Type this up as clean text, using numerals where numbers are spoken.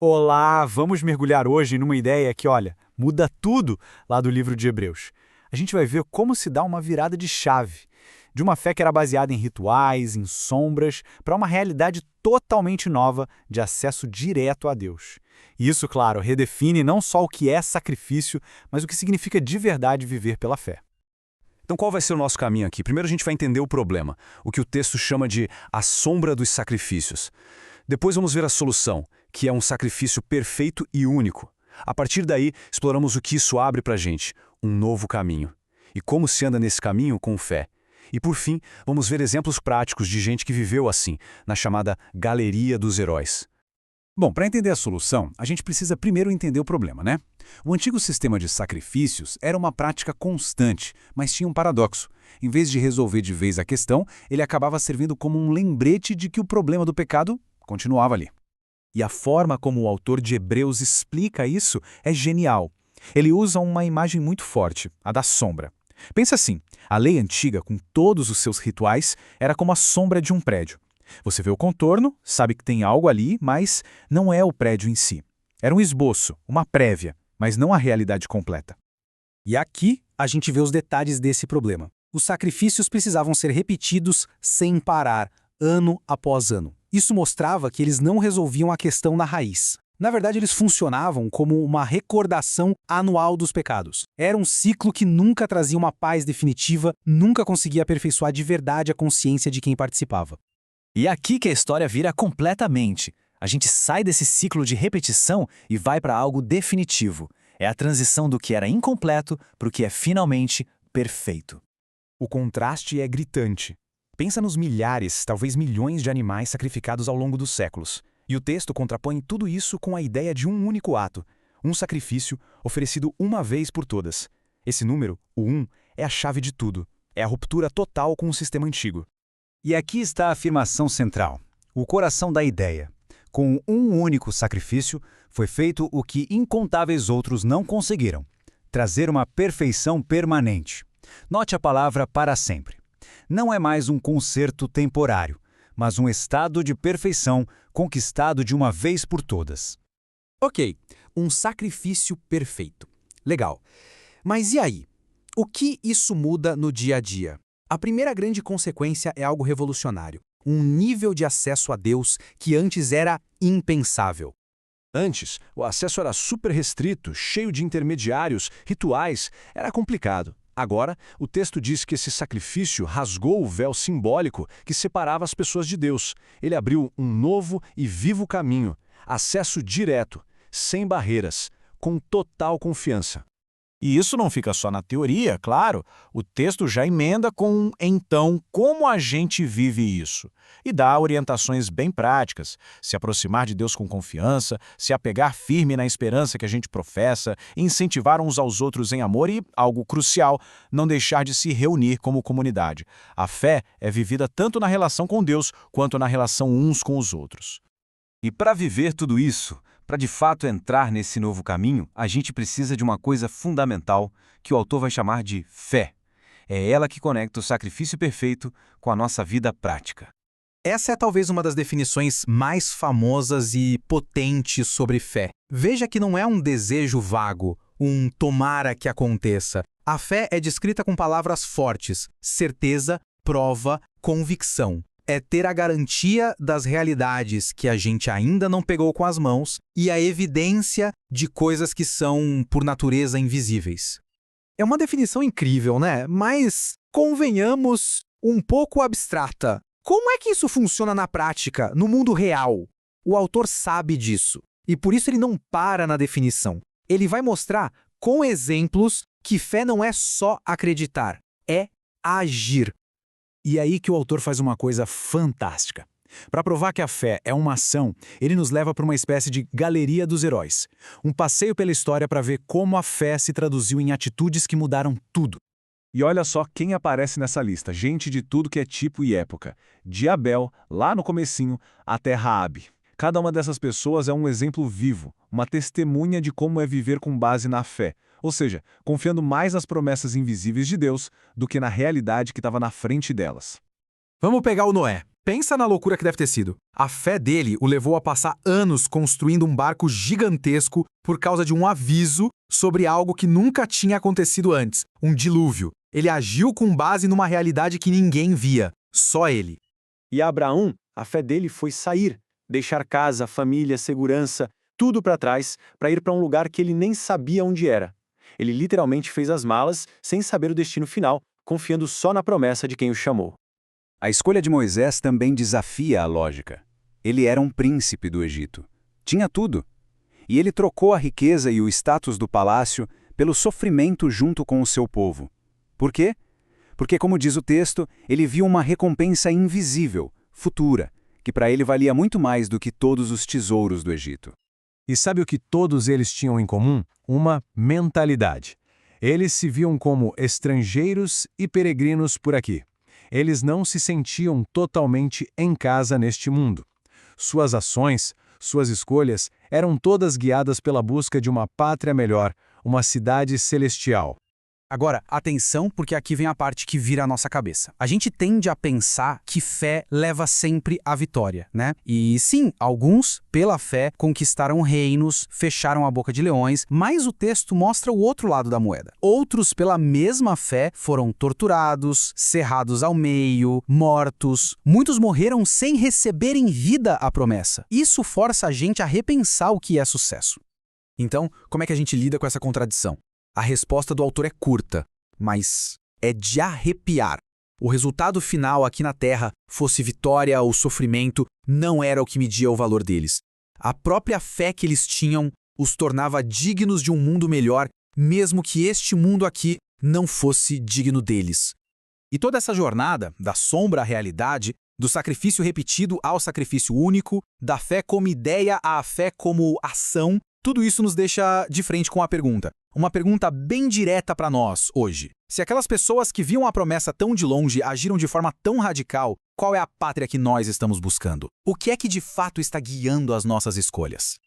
Olá, vamos mergulhar hoje numa ideia que, olha, muda tudo lá do livro de Hebreus. A gente vai ver como se dá uma virada de chave, de uma fé que era baseada em rituais, em sombras, para uma realidade totalmente nova de acesso direto a Deus. E isso, claro, redefine não só o que é sacrifício, mas o que significa de verdade viver pela fé. Então qual vai ser o nosso caminho aqui? Primeiro a gente vai entender o problema, o que o texto chama de a sombra dos sacrifícios. Depois vamos ver a solução, que é um sacrifício perfeito e único. A partir daí, exploramos o que isso abre para a gente, um novo caminho. E como se anda nesse caminho com fé. E por fim, vamos ver exemplos práticos de gente que viveu assim, na chamada Galeria dos Heróis. Bom, para entender a solução, a gente precisa primeiro entender o problema, né? O antigo sistema de sacrifícios era uma prática constante, mas tinha um paradoxo. Em vez de resolver de vez a questão, ele acabava servindo como um lembrete de que o problema do pecado continuava ali. E a forma como o autor de Hebreus explica isso é genial. Ele usa uma imagem muito forte, a da sombra. Pensa assim, a lei antiga, com todos os seus rituais, era como a sombra de um prédio. Você vê o contorno, sabe que tem algo ali, mas não é o prédio em si. Era um esboço, uma prévia, mas não a realidade completa. E aqui a gente vê os detalhes desse problema. Os sacrifícios precisavam ser repetidos sem parar, ano após ano. Isso mostrava que eles não resolviam a questão na raiz. Na verdade, eles funcionavam como uma recordação anual dos pecados. Era um ciclo que nunca trazia uma paz definitiva, nunca conseguia aperfeiçoar de verdade a consciência de quem participava. E é aqui que a história vira completamente. A gente sai desse ciclo de repetição e vai para algo definitivo. É a transição do que era incompleto para o que é finalmente perfeito. O contraste é gritante. Pensa nos milhares, talvez milhões de animais sacrificados ao longo dos séculos. E o texto contrapõe tudo isso com a ideia de um único ato, um sacrifício oferecido uma vez por todas. Esse número, o 1, é a chave de tudo. É a ruptura total com o sistema antigo. E aqui está a afirmação central, o coração da ideia. Com um único sacrifício, foi feito o que incontáveis outros não conseguiram: trazer uma perfeição permanente. Note a palavra para sempre. Não é mais um conserto temporário, mas um estado de perfeição conquistado de uma vez por todas. Ok, um sacrifício perfeito. Legal. Mas e aí? O que isso muda no dia a dia? A primeira grande consequência é algo revolucionário. Um nível de acesso a Deus que antes era impensável. Antes, o acesso era super restrito, cheio de intermediários, rituais, era complicado. Agora, o texto diz que esse sacrifício rasgou o véu simbólico que separava as pessoas de Deus. Ele abriu um novo e vivo caminho, acesso direto, sem barreiras, com total confiança. E isso não fica só na teoria, claro. O texto já emenda com, então, como a gente vive isso. E dá orientações bem práticas. Se aproximar de Deus com confiança, se apegar firme na esperança que a gente professa, incentivar uns aos outros em amor e, algo crucial, não deixar de se reunir como comunidade. A fé é vivida tanto na relação com Deus quanto na relação uns com os outros. E para viver tudo isso, para de fato entrar nesse novo caminho, a gente precisa de uma coisa fundamental que o autor vai chamar de fé. É ela que conecta o sacrifício perfeito com a nossa vida prática. Essa é talvez uma das definições mais famosas e potentes sobre fé. Veja que não é um desejo vago, um tomara que aconteça. A fé é descrita com palavras fortes: certeza, prova, convicção. É ter a garantia das realidades que a gente ainda não pegou com as mãos e a evidência de coisas que são, por natureza, invisíveis. É uma definição incrível, né? Mas, convenhamos, um pouco abstrata. Como é que isso funciona na prática, no mundo real? O autor sabe disso, e por isso ele não para na definição. Ele vai mostrar, com exemplos, que fé não é só acreditar, é agir. E é aí que o autor faz uma coisa fantástica. Para provar que a fé é uma ação, ele nos leva para uma espécie de galeria dos heróis. Um passeio pela história para ver como a fé se traduziu em atitudes que mudaram tudo. E olha só quem aparece nessa lista, gente de tudo que é tipo e época. De Abel, lá no comecinho, até Raabe. Cada uma dessas pessoas é um exemplo vivo, uma testemunha de como é viver com base na fé. Ou seja, confiando mais nas promessas invisíveis de Deus do que na realidade que estava na frente delas. Vamos pegar o Noé. Pensa na loucura que deve ter sido. A fé dele o levou a passar anos construindo um barco gigantesco por causa de um aviso sobre algo que nunca tinha acontecido antes, um dilúvio. Ele agiu com base numa realidade que ninguém via, só ele. E Abraão, a fé dele foi sair, deixar casa, família, segurança, tudo para trás, para ir para um lugar que ele nem sabia onde era. Ele literalmente fez as malas sem saber o destino final, confiando só na promessa de quem o chamou. A escolha de Moisés também desafia a lógica. Ele era um príncipe do Egito. Tinha tudo. E ele trocou a riqueza e o status do palácio pelo sofrimento junto com o seu povo. Por quê? Porque, como diz o texto, ele viu uma recompensa invisível, futura, que para ele valia muito mais do que todos os tesouros do Egito. E sabe o que todos eles tinham em comum? Uma mentalidade. Eles se viam como estrangeiros e peregrinos por aqui. Eles não se sentiam totalmente em casa neste mundo. Suas ações, suas escolhas eram todas guiadas pela busca de uma pátria melhor, uma cidade celestial. Agora, atenção, porque aqui vem a parte que vira a nossa cabeça. A gente tende a pensar que fé leva sempre à vitória, né? E sim, alguns, pela fé, conquistaram reinos, fecharam a boca de leões, mas o texto mostra o outro lado da moeda. Outros, pela mesma fé, foram torturados, cerrados ao meio, mortos. Muitos morreram sem receber em vida a promessa. Isso força a gente a repensar o que é sucesso. Então, como é que a gente lida com essa contradição? A resposta do autor é curta, mas é de arrepiar. O resultado final aqui na Terra, fosse vitória ou sofrimento, não era o que media o valor deles. A própria fé que eles tinham os tornava dignos de um mundo melhor, mesmo que este mundo aqui não fosse digno deles. E toda essa jornada, da sombra à realidade, do sacrifício repetido ao sacrifício único, da fé como ideia à fé como ação, tudo isso nos deixa de frente com a pergunta. Uma pergunta bem direta para nós, hoje. Se aquelas pessoas que viam a promessa tão de longe agiram de forma tão radical, qual é a pátria que nós estamos buscando? O que é que de fato está guiando as nossas escolhas?